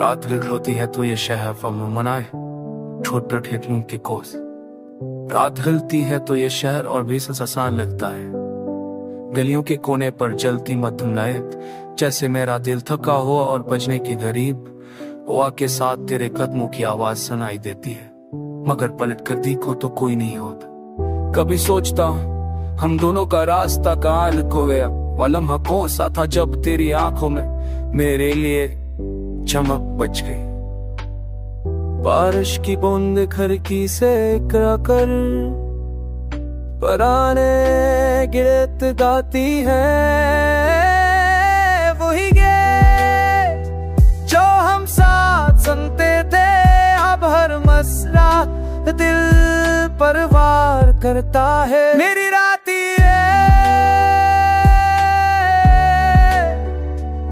रात गिर होती है तो ये शहर फम मनाए छोटे ठेठों की कोस। रात हिलती है तो ये शहर और भी ससान लगता है। गलियों के कोने पर जलती मध्यम लाइट, जैसे मेरा दिल थका हो और बजने की गरीब हवा के साथ तेरे कदमों की आवाज सुनाई देती है। मगर पलट कर देखो तो कोई नहीं होता। कभी सोचता हूँ हम दोनों का रास्ता कहाँ खो गया। वो लम्हा कौन सा था जब तेरी आंखों में मेरे लिए चमक बच गई। बारिश की बूंद खिड़की से इकरा कर पराने गिरत गाती है। वही गे जो हम साथ सुनते थे, अब हर मसला दिल पर वार करता है। मेरी राती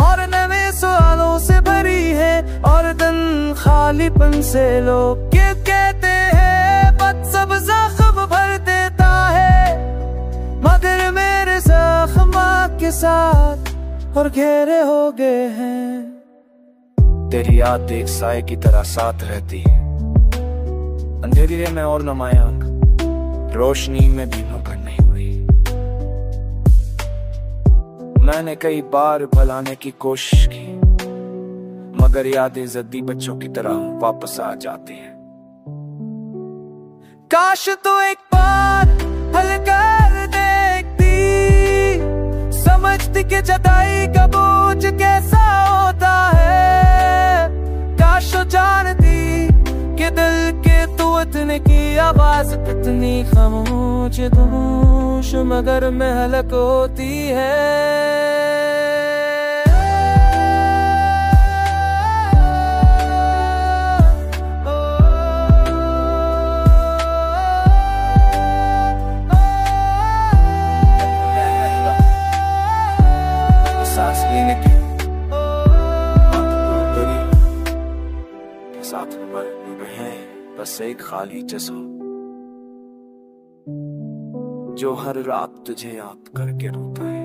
और नवे सवालों से भरी है और दिन खालीपन से लोग क्यों कहते हैं बद सब जख्म भर देता है। मगर मेरे जख्म के साथ और घेरे हो गए हैं। तेरी याद एक साए की तरह साथ रहती है, अंधेरे में और नमायांक रोशनी में भी नौकर नहीं हुई। मैंने कई बार भुलाने की कोशिश की, मगर यादें जद्दी बच्चों की तरह वापस आ जाती हैं। काश तो एक बार हल कर देखती, समझती कि जुदाई का बोझ कैसा होता है। काश तो जानती कि दिल के तूतने की आवाज कितनी खामोश धूश मगर महलक होती है। सांस लेने की साथ में बस एक खाली जिस्म जो हर रात तुझे याद करके रोता है।